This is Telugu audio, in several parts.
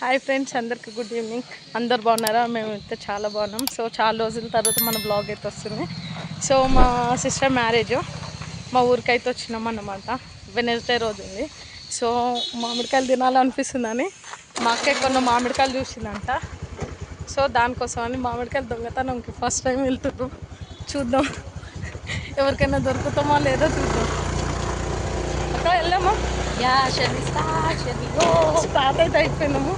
హాయ్ ఫ్రెండ్స్, అందరికి గుడ్ ఈవినింగ్. అందరు బాగున్నారా? మేమైతే చాలా బాగున్నాం. సో చాలా రోజుల తర్వాత మన బ్లాగ్ అయితే వస్తుంది. సో మా సిస్టర్ మ్యారేజ్ మా ఊరికైతే వచ్చినాం అన్నమాట. వెనస్డే రోజు ఉంది. సో మామిడికాయలు తినాలనిపిస్తుందని మా అక్క కొన్ని మామిడికాయలు చూసిందంట. సో దానికోసం అని మామిడికాయలు దొంగతనంకి ఫస్ట్ టైం వెళ్తున్నాం. చూద్దాం ఎవరికైనా దొరుకుతామా లేదో చూద్దాం. అక్కడ వెళ్ళామా? స్టార్ట్ అయితే అయిపోయినాము.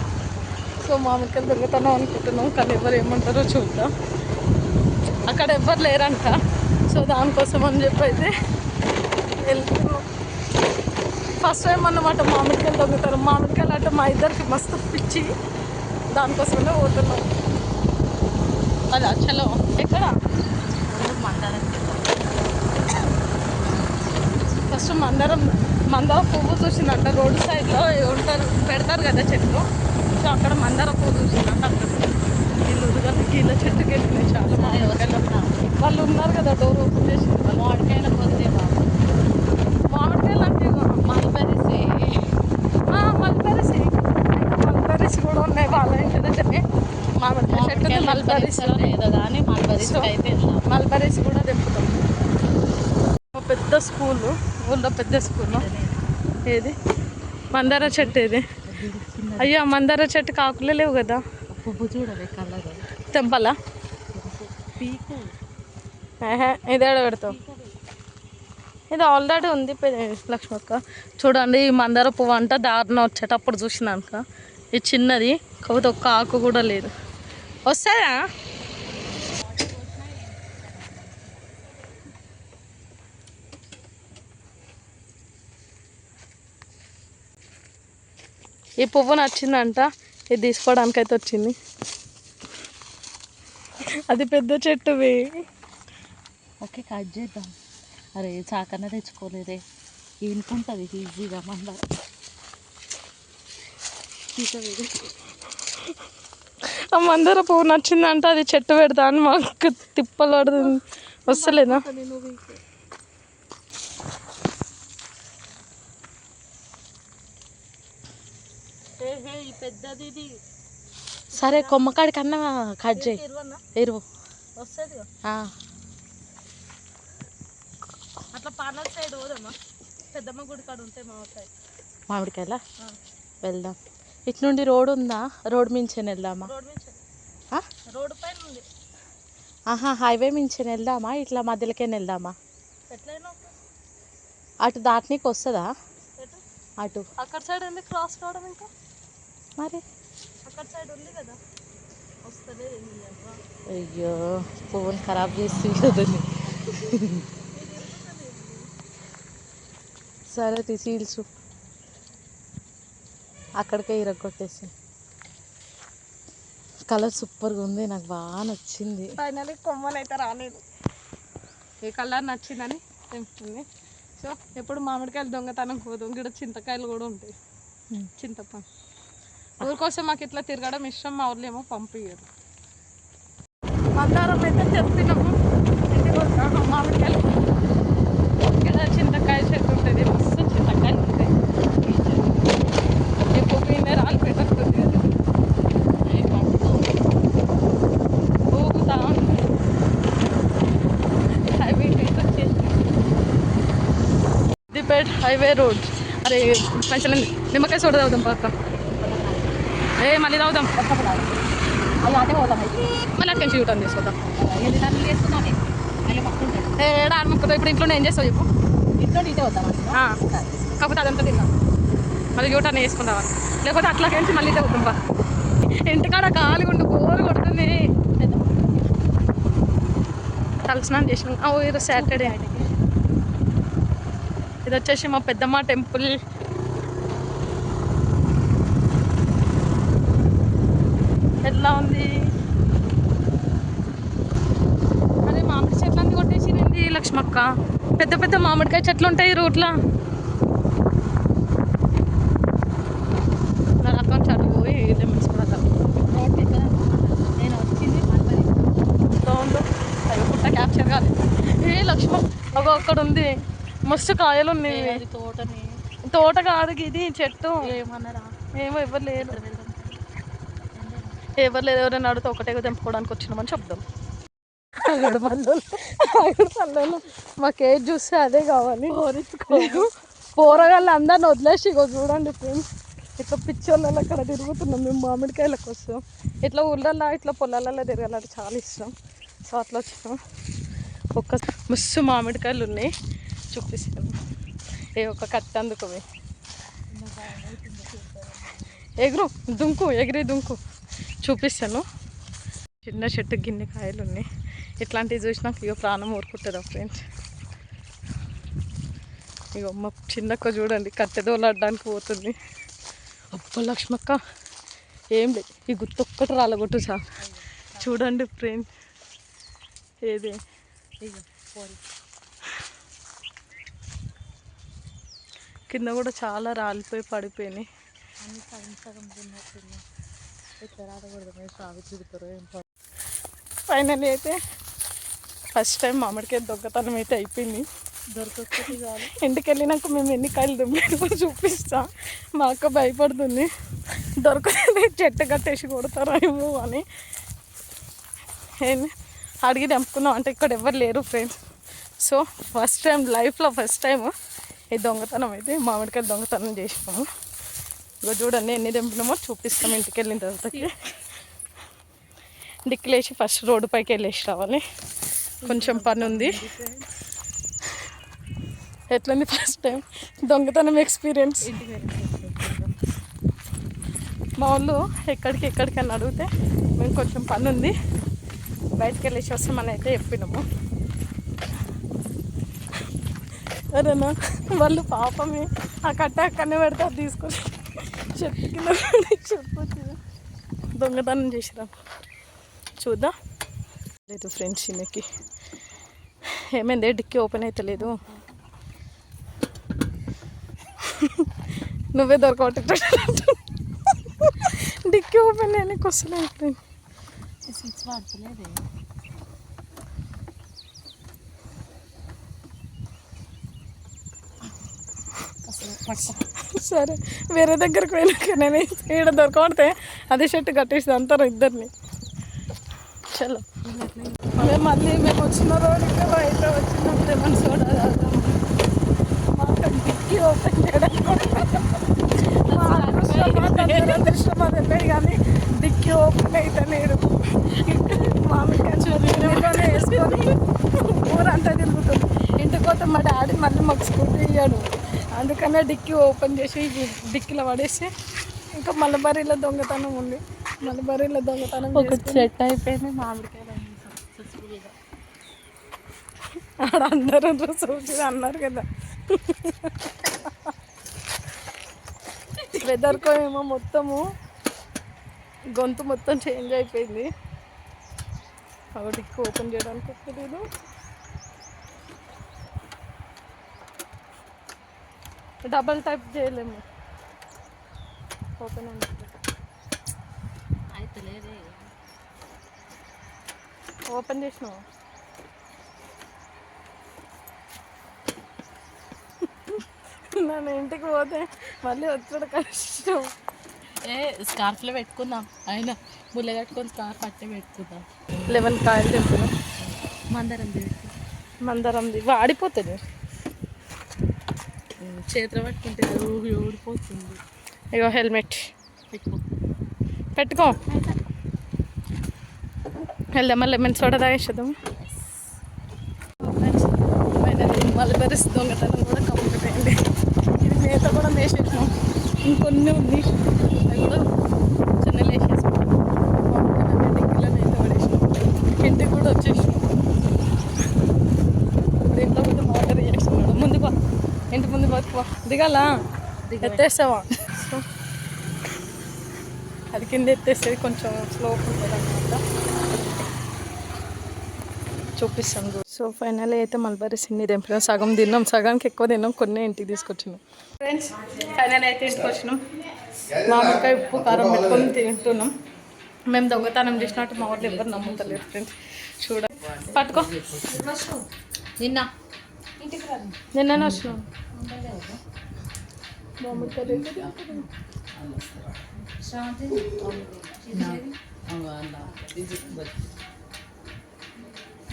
సో మామిడికాయలు దొంగతనం అనుకుంటున్నాం, కానీ ఎవరు ఏమంటారో చూద్దాం. అక్కడ ఎవ్వరు లేరంట. సో దానికోసం అని చెప్పి అయితే వెళ్తున్నాం. ఫస్ట్ టైం అన్నమాట మామిడికాయలు దొంగతనం. మామిడికాయలు అంటే మా ఇద్దరికి మస్తు పిచ్చి, దానికోసమే పోతున్నాం. అది చలో ఎక్కడ ఫస్ట్ మందార పువ్వు చూసిందంట. రోడ్డు సైడ్లో పెడతారు కదా చెట్లు. సో అక్కడ మందార పువ్వు చూసిందంట. అక్కడ గీళ్ళ చెట్టుకి వెళ్ళినాయి చాలా వాళ్ళు ఉన్నారు కదా, డోర్ ఓపెన్ చేసింది. వాళ్ళు మామిడికాయలు పోతే మామిడికాయలు అంటే మల్బెరీస్ కూడా ఉన్నాయి వాళ్ళ ఇంటి దగ్గరనే. మామిడికాయ చెట్టు మల్బెరీస్ ఏదో కానీ మల్బెరీస్ కూడా తెంపుతాం. పెద్ద స్కూలు, ఊళ్ళో పెద్ద స్కూలు. ఏది మందార చెట్టు ఇది. అయ్యా మందార చెట్టుకి ఆకులే లేవు కదా. పువ్వు చూడవే కలర్ తెంపలా ఇది ఏడ పెడతావు? ఇది ఆల్రెడీ ఉంది లక్ష్మక్క. చూడండి ఈ మందార పువ్వు అంట దారిన వచ్చేటప్పుడు చూసినాక ఇది చిన్నది, కాకపోతే ఒక్క ఆకు కూడా లేదు. వస్తాయా? ఈ పువ్వు నచ్చిందంట, ఇది తీసుకోవడానికి అయితే వచ్చింది. అది పెద్ద చెట్టువి. ఓకే కట్ చేద్దాం. అరే చాకన్న తెచ్చుకోలేదే, ఏనుకుంటుంది ఈజీగా మందార. ఆ మందార పువ్వు నచ్చిందంట, అది చెట్టు పెడతా అని మాకు తిప్పలు పడుతుంది. వస్తలేదా? సరే కొమ్మకాడి కన్నా కట్ చేయి. ఎరువు వస్తుంది అట్లా పార్లర్ సైడ్ పోదామా? పెద్దమ్మ గుడి కాడ ఉంటాయి మామిడికాయలా. వెళ్దాం. ఇటు నుండి రోడ్ ఉందా? రోడ్ మించిన వెళ్దామా? రోడ్ పైన ఉంది. హైవే మించిన వెళ్దామా? ఇట్లా మధ్యలోకైనా వెళ్దామా? అటు దాటనీకి వస్తుందా? అటు అక్కడ సైడ్ ఎందుకు క్రాస్ కావడం? ఇంకా మరి అక్కడ సైడ్ ఉంది కదా, వస్తుంది. అయ్యో పువ్వుని ఖరాబ్ చేసి సరే తీసిల్చు, అక్కడికే ఇరగొట్టేసి. కలర్ సూపర్గా ఉంది, నాకు బాగా నచ్చింది. ఫైనల్లీ కొమ్మలు అయితే రాలేదు. ఏ కలర్ నచ్చిందని తెంపుతుంది. సో ఎప్పుడు మామిడికాయలు దొంగతనం పోదు. ఇక్కడ చింతకాయలు కూడా ఉంటాయి. చింతపండు ఊరికోసం మాకు ఇట్లా తిరగడం ఇష్టం. మా ఊర్లో ఏమో పంపించారు. మందారం అయితే తెప్పినాము. ఇంటికి వస్తాను. మామిడికాయలు ఇక్కడ చింతకాయ చెట్టు ఉంటుంది, మస్తు చింతకాయలు ఉంటాయి. ఈ పువ్వు రాళ్ళు పెట్టస్తుంది కదా, ఊగుతా హైవే అయితే వచ్చేసి సిద్దిపేట హైవే రోడ్. అరే మంచిగా నిమ్మకాయ సోడా తాగుదాం పక్క. మళ్ళీ తాగుదాం. మళ్ళీ అక్కడి నుంచి యూటర్న్ చేసుకుందాం. ఏడా అనుకుంటాం. ఇప్పుడు ఇంట్లో ఏం చేస్తావు చెప్పు? ఇంట్లో ఇటే వద్దాం. కాకపోతే అదంతా తిన్నాం, మళ్ళీ యూటర్న్ వేసుకుందాం. లేకపోతే అట్లాకేంచి మళ్ళీ ఇటే వద్దాం. ఇంటికాడ గాలి ఉండి బోరు కొడుతుంది. తలస్నానం చేసినాం. ఈరోజు సాటర్డే. ఇది వచ్చేసి మా పెద్దమ్మ టెంపుల్. ఎట్లా ఉంది? అదే మామిడి చెట్లు అన్నీ కొట్టేసింది లక్ష్మక్క. పెద్ద పెద్ద మామిడికాయ చెట్లు ఉంటాయి రూట్లో. అకౌంట్ చాటు పోయి లెమన్స్ కూడా నేను వచ్చింది బాగుందో అవి పుట్ట క్యాప్చర్ కాదు. లక్ష్మక్క అక్కడ ఉంది, మస్తు కాయలు ఉన్నాయి. తోట కాదు ఇది చెట్టు. ఏమన్నారా? ఏమో ఇవ్వలేదు. ఎవరు లేదు, ఎవరైనా అడిగితే ఒకటే తెంపుకోవడానికి వచ్చినామని చెప్దాం. అగడు పల్లెలు మాకు ఏది చూస్తే అదే కావాలి. పోరగాళ్ళు అందరిని వదిలేసి ఇగో చూడండి ఫ్రెండ్స్, ఇట్లా పిచ్చోళ్ళలో అక్కడ తిరుగుతున్నాం మేము మామిడికాయల కోసం. ఇట్లా ఊళ్ళల్లో ఇట్లా పొలాలలో తిరగాలంటే చాలా ఇష్టం. సో అట్లా వచ్చినాం. ఒక్క మస్తు మామిడికాయలు ఉన్నాయి, చూపిస్తాను. ఒక కత్తి అందుకోవి, ఎగిరి దుంకు చూపిస్తాను. చిన్న చెట్టు గిన్నె కాయలు ఉన్నాయి. ఇట్లాంటివి చూసినాక ఇక ప్రాణం ఊరుకుంటుందా ఫ్రెండ్స్. ఇక మా చిన్నక్క చూడండి కట్టెదోలాడడానికి పోతుంది. అబ్బా లక్ష్మక్క ఏం లేదు, ఈ గుర్తు ఒక్కటి రాలగొట్టు సార్. చూడండి ఫ్రెండ్స్, ఏది కింద కూడా చాలా రాలిపోయి పడిపోయినాయి. ఫైనల్ అయితే ఫస్ట్ టైం మామిడికాయ దొంగతనం అయితే అయిపోయింది. దొరకొచ్చేది కాదు. ఇంటికి వెళ్ళినాక మేము ఎన్ని కాయలు దొంగ చూపిస్తా. మా అక్క భయపడుతుంది, దొరకలేదు చెట్టు కట్టేసి కొడతారా ఏమో అని. అడిగి తెంపుకుందాం అంటే ఇక్కడ ఎవరు లేరు ఫ్రెండ్స్. సో ఫస్ట్ టైం లైఫ్లో ఫస్ట్ టైం ఈ దొంగతనం అయితే మామిడికాయ దొంగతనం చేసినాము. ఇక చూడండి ఎన్ని తెంపినామో చూపిస్తాం ఇంటికి వెళ్ళిన తర్వాతకి. డిక్కిలేసి ఫస్ట్ రోడ్డు పైకి వెళ్ళేసి రావాలి, కొంచెం పని ఉంది. ఎట్లుంది ఫస్ట్ టైం దొంగతనం ఎక్స్పీరియన్స్? మా వాళ్ళు ఎక్కడికని అడిగితే మేము కొంచెం పని ఉంది బయటకు వెళ్ళేసి వస్తామని అయితే చెప్పినాము. అరేనా వాళ్ళు పాపమే ఆ కట్ట అక్కడనే పెడితే అది తీసుకొని చెట్టు కింద చెప్పొచ్చు. దొంగతనం చేసిరా చూద్దాం. లేదు ఫ్రెండ్స్, ఈమెకి ఏమైంది, డిక్కీ ఓపెన్ అవుతలేదు. నువ్వే దొరకబట్టి డిక్కీ ఓపెన్ అయ్యానికి వస్తలేదు. సరే వేరే దగ్గరికి పోయినాక నేను ఈడ దొరకబడితే అదే షర్ట్ కట్టేసి అంటారు ఇద్దరిని. చలో మళ్ళీ మేము వచ్చిన రోడ్డుకి బయట వచ్చినప్పుడు ఏమన్నా సోడా తాగుతాం. మాకు డిక్కీ ఓపెన్ చేయడానికి అదృష్టం అది వెళ్ళాయి కానీ డిక్కీ ఓపెన్ అయితే లేడు. మామిడికాయ చోరులోనే వేసుకొని ఊరంతా తిరుగుతుంది. ఇంటికి పోతే మా డాడీ మళ్ళీ మాకు స్కూటీ ఇయ్యాడు, అందుకనే డిక్కీ ఓపెన్ చేసి డిక్కీలో పడేసి ఇంకా మలబరీలో దొంగతనం ఉంది. మలబరీలో దొంగతనం ఒక సెట్ అయిపోయింది మామిడికాయలు సక్సెస్ఫుల్గా. ఆడ అందరూ చూసి అన్నారు కదా, వెదర్కో ఏమో మొత్తము గొంతు మొత్తం చేంజ్ అయిపోయింది. డిక్కీ ఓపెన్ చేయడానికి తెలియదు. డబల్ టైప్ చేయలేము, ఓపెన్ అయితే లేదే. ఓపెన్ చేసినావు నన్ను ఇంటికి పోతే మళ్ళీ వచ్చాడు కష్టం. స్కార్ఫ్లో పెట్టుకుందాం, అయినా ముళ్ళ కట్టుకొని స్కార్ఫ్ అట్టే పెట్టుకుందాం. 11 కాయలు తెంపుదాం. మందరంది వాడిపోతుంది, చేతిలో పట్టుకుంటే ఊడిపోతుంది. ఇగో హెల్మెట్ పెట్టుకో. వెళ్దామా లెమన్ సోడా తాగేసేద్దాం. మలబరీస్ దొంగతనం కూడా కంప్లీట్ అయింది. ఇది మేత కూడా వేసేసినాం, ఇంకొన్ని ఉంది అవి కూడా చిన్న వేసేసినాం. డిక్కీలో మేత పడేసినాం, ఇంటికి కూడా వచ్చేసినాం. దీంట్లో కూడా వాటర్ వేసేస్తున్నాడు. ముందు బా, ఇంటి ముందు బతుకో, దిగాలా ఎత్తేస్తావా? అది కింద ఎత్తేస్తుంది, కొంచెం స్లోప్ ఉంటుంది అన్నమాట. చూపిస్తాను. సో ఫైనల్ అయితే మల్బరీస్ ఇన్ని తెంపినాం, సగం తిన్నాం, సగానికి ఎక్కువ తిన్నాం, కొన్ని ఇంటికి తీసుకొచ్చినాం. ఫ్రెండ్స్ ఫైనల్ అయితే ఇంటికి వచ్చినాం. మామిడికాయ ఉప్పు కారం పెట్టుకొని తింటున్నాం. మేము దొంగతనం చేసినట్టు మా వాళ్ళు ఎవరు నమ్ముతలేరు ఫ్రెండ్స్. చూడ పట్టుకో, నిన్ననే వచ్చినాం. మామిడికాయలు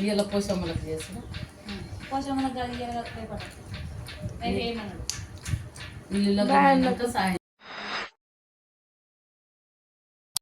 ఇవాళ పోషమ్మలకు చేసిన పోషమ్మలకు కాదు, ఇయ్యాల కాదు, రేపటి. రేపు ఏమన్నాడు? ఇల్లు సాయం